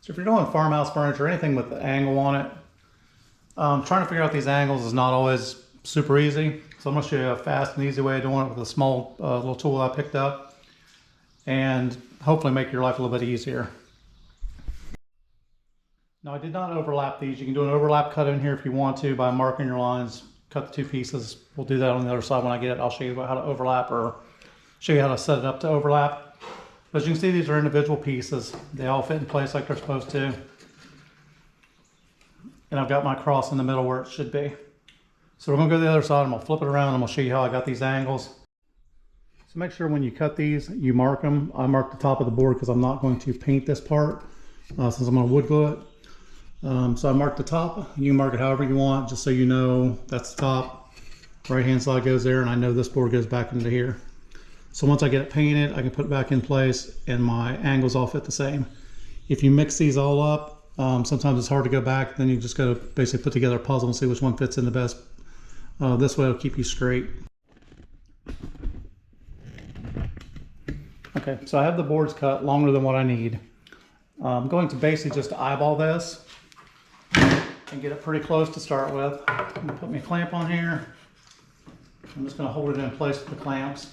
So if you're doing farmhouse furniture, anything with the angle on it, trying to figure out these angles is not always super easy. So I'm going to show you a fast and easy way of doing it with a small little tool I picked up, and hopefully make your life a little bit easier. Now I did not overlap these. You can do an overlap cut in here if you want to by marking your lines. Cut the two pieces. We'll do that on the other side when I get it. I'll show you how to overlap, or show you how to set it up to overlap. But as you can see, these are individual pieces. They all fit in place like they're supposed to. And I've got my cross in the middle where it should be. So we're going to go to the other side. I'm going to flip it around. I'm going to show you how I got these angles. So make sure when you cut these, you mark them. I mark the top of the board because I'm not going to paint this part since I'm going to wood glue it. So I marked the top. You can mark it however you want, just so you know that's the top. Right hand side goes there, and I know this board goes back into here. So once I get it painted, I can put it back in place, and my angles all fit the same. If you mix these all up, sometimes it's hard to go back. Then you just got to basically put together a puzzle and see which one fits in the best. This way it'll keep you straight. Okay, so I have the boards cut longer than what I need. I'm going to basically just eyeball this and get it pretty close to start with. I'm going to put my clamp on here. I'm just going to hold it in place with the clamps.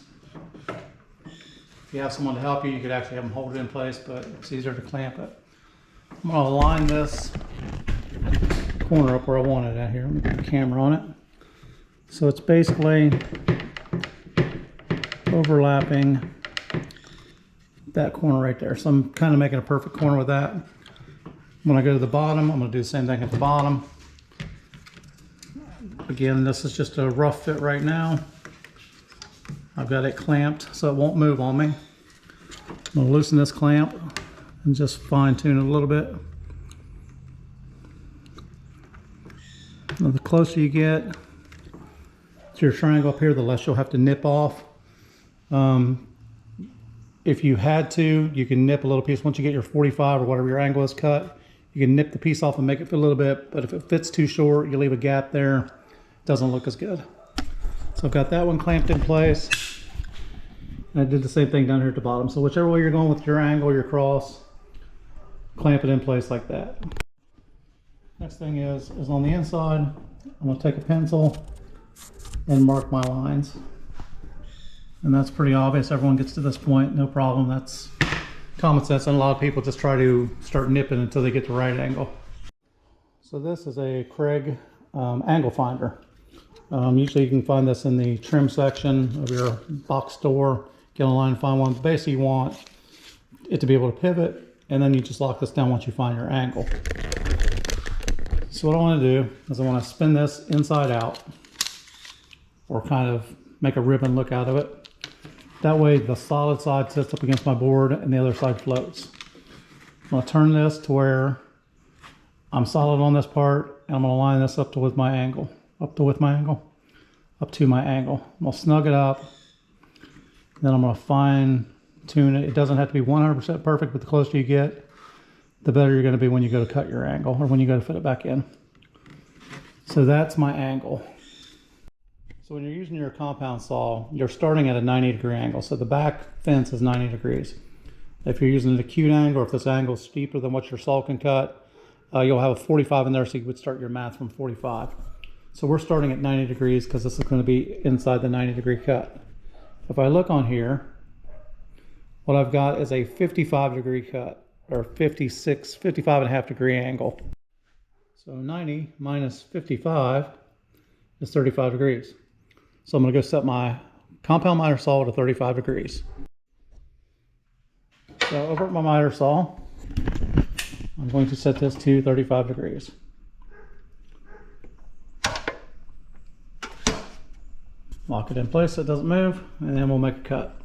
If you have someone to help you, you could actually have them hold it in place, but it's easier to clamp it. I'm going to line this corner up where I want it at here. Let me put the camera on it. So it's basically overlapping that corner right there. So I'm kind of making a perfect corner with that. When I go to the bottom, I'm going to do the same thing at the bottom. Again, this is just a rough fit right now. I've got it clamped so it won't move on me. I'm going to loosen this clamp and just fine tune it a little bit. Now, the closer you get to your triangle up here, the less you'll have to nip off. If you had to, you can nip a little piece. Once you get your 45 or whatever your angle is cut, you can nip the piece off and make it fit a little bit. But if it fits too short, you leave a gap there. It doesn't look as good. So I've got that one clamped in place. And I did the same thing down here at the bottom. So whichever way you're going with your angle, your cross, clamp it in place like that. Next thing is on the inside, I'm going to take a pencil and mark my lines. And that's pretty obvious. Everyone gets to this point, no problem. That's common sense, and a lot of people just try to start nipping until they get the right angle. So this is a Craig angle finder. Usually you can find this in the trim section of your box store. Get online and find one. Basically you want it to be able to pivot, and then you just lock this down once you find your angle. So what I want to do is I want to spin this inside out, or kind of make a ribbon look out of it. That way the solid side sits up against my board and the other side floats. I'm going to turn this to where I'm solid on this part, and I'm going to line this up to with my angle. Up to my angle. I'm going to snug it up. Then I'm going to fine tune it. It doesn't have to be 100% perfect, but the closer you get, the better you're going to be when you go to cut your angle, or when you go to fit it back in. So that's my angle. So when you're using your compound saw, you're starting at a 90-degree angle. So the back fence is 90 degrees. If you're using an acute angle, or if this angle is steeper than what your saw can cut, you'll have a 45 in there, so you would start your math from 45. So we're starting at 90 degrees because this is going to be inside the 90-degree cut. If I look on here, what I've got is a 55-degree cut, or 55.5-degree angle. So 90 minus 55 is 35 degrees. So I'm going to go set my compound miter saw to 35 degrees. So over at my miter saw, I'm going to set this to 35 degrees. Lock it in place so it doesn't move, and then we'll make a cut.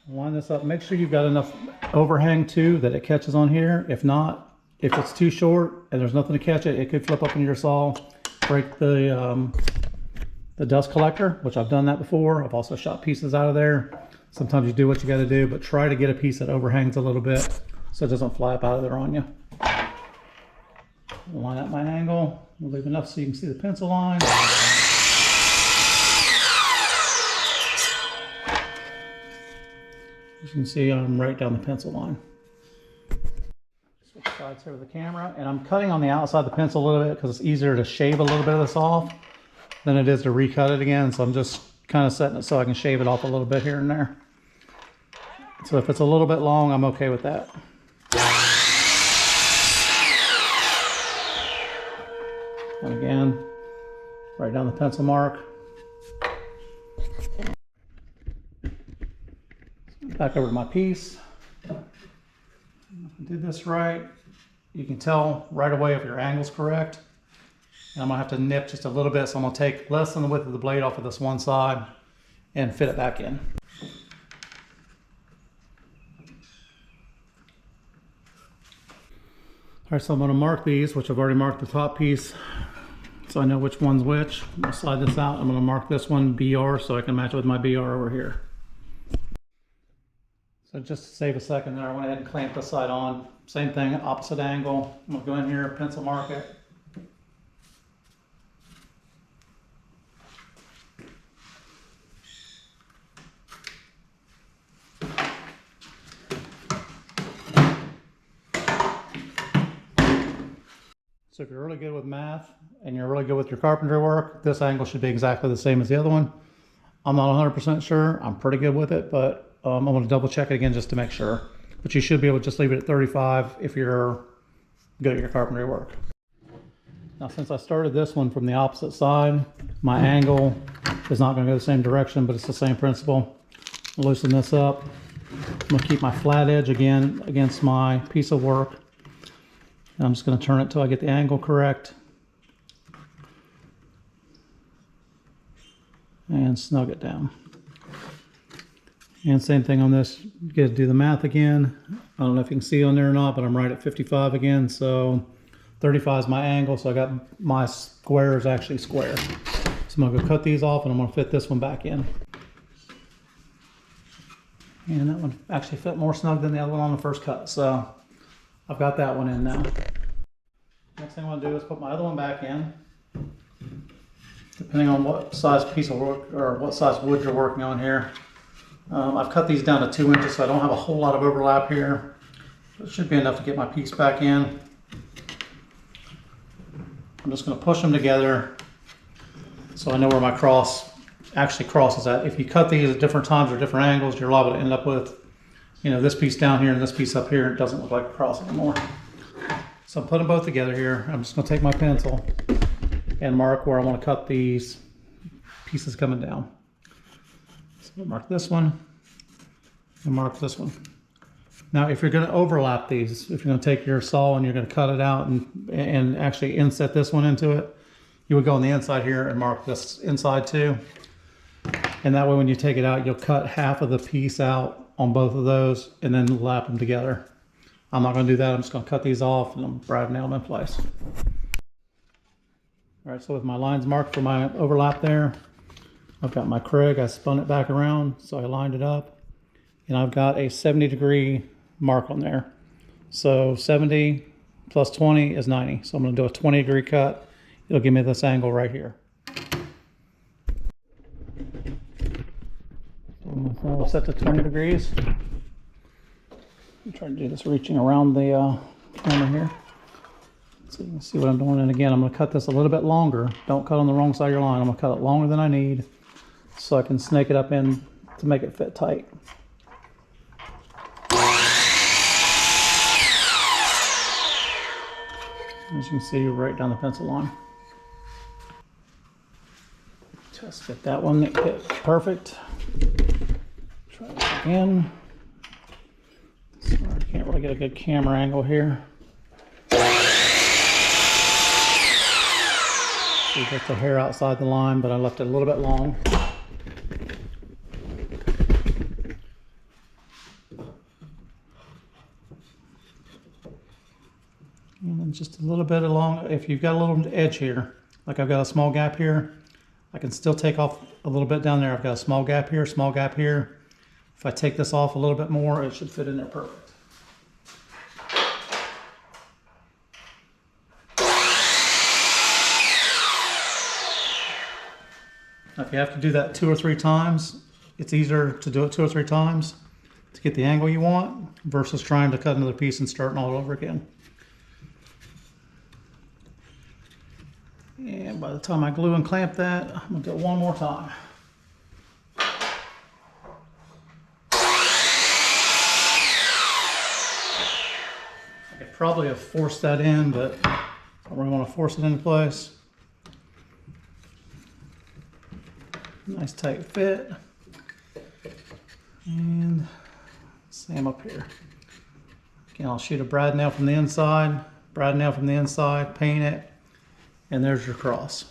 Line this up. Make sure you've got enough overhang too that it catches on here. If not, if it's too short and there's nothing to catch it, it could flip up in your saw, break the dust collector, which I've done that before. I've also shot pieces out of there. Sometimes you do what you got to do, but try to get a piece that overhangs a little bit so it doesn't fly up out of there on you. Line up my angle. We'll leave enough so you can see the pencil line. As you can see, I'm right down the pencil line. sides here with the camera, and I'm cutting on the outside of the pencil a little bit because it's easier to shave a little bit of this off than it is to recut it again. So I'm just kind of setting it so I can shave it off a little bit here and there. So if it's a little bit long, I'm okay with that. And again, right down the pencil mark. Back over to my piece. If I did this right, you can tell right away if your angle's correct. And I'm gonna have to nip just a little bit, so I'm gonna take less than the width of the blade off of this one side and fit it back in. All right, so I'm gonna mark these, which I've already marked the top piece, so I know which one's which. I'm gonna slide this out. I'm gonna mark this one BR so I can match it with my BR over here. So just to save a second there, I went ahead and clamped this side on. Same thing, opposite angle. I'm gonna go in here, pencil mark it. So if you're really good with math and you're really good with your carpentry work, this angle should be exactly the same as the other one. I'm not 100% sure. I'm pretty good with it, but I'm going to double check it again just to make sure. But you should be able to just leave it at 35 if you're good at your carpentry work. Now, since I started this one from the opposite side, my angle is not going to go the same direction, but it's the same principle. I'll loosen this up. I'm going to keep my flat edge again against my piece of work. And I'm just going to turn it till I get the angle correct. And snug it down. And same thing on this. You got to do the math again. I don't know if you can see on there or not, but I'm right at 55 again. So 35 is my angle. So I got my square is actually square. So I'm going to go cut these off and I'm going to fit this one back in. And that one actually fit more snug than the other one on the first cut. So I've got that one in now. Next thing I want to do is put my other one back in. Depending on what size piece of work or what size wood you're working on here. I've cut these down to 2 inches so I don't have a whole lot of overlap here. It should be enough to get my piece back in. I'm just going to push them together so I know where my cross actually crosses at. If you cut these at different times or different angles, you're liable to end up with, you know, this piece down here and this piece up here, and it doesn't look like a cross anymore. So I'm putting them both together here. I'm just going to take my pencil and mark where I want to cut these pieces coming down. So I'll mark this one and mark this one. Now, if you're going to overlap these, if you're going to take your saw and you're going to cut it out and actually inset this one into it, you would go on the inside here and mark this inside too. And that way when you take it out, you'll cut half of the piece out on both of those and then lap them together. I'm not going to do that. I'm just going to cut these off and I'm brad nail them in place. All right, so with my lines marked for my overlap there, I've got my Kreg. I spun it back around, so I lined it up. And I've got a 70-degree mark on there. So 70 plus 20 is 90. So I'm going to do a 20-degree cut. It'll give me this angle right here. I'll set to 20 degrees. I'm trying to do this reaching around the camera here. So you can see what I'm doing. And again, I'm going to cut this a little bit longer. Don't cut on the wrong side of your line. I'm going to cut it longer than I need so I can snake it up in to make it fit tight. As you can see, right down the pencil line. Just get that one hit perfect. Try this again. Sorry, I can't really get a good camera angle here. See, that's the hair outside the line, but I left it a little bit long. And then just a little bit along, if you've got a little edge here, like I've got a small gap here, I can still take off a little bit down there. I've got a small gap here, small gap here. If I take this off a little bit more, it should fit in there perfect. Now, if you have to do that 2 or 3 times, it's easier to do it 2 or 3 times to get the angle you want versus trying to cut another piece and starting all over again. And by the time I glue and clamp that, I'm gonna go one more time. I could probably have forced that in, but I don't really want to force it into place. Nice tight fit. And same up here. Again, I'll shoot a brad nail from the inside, brad nail from the inside, paint it, and there's your cross.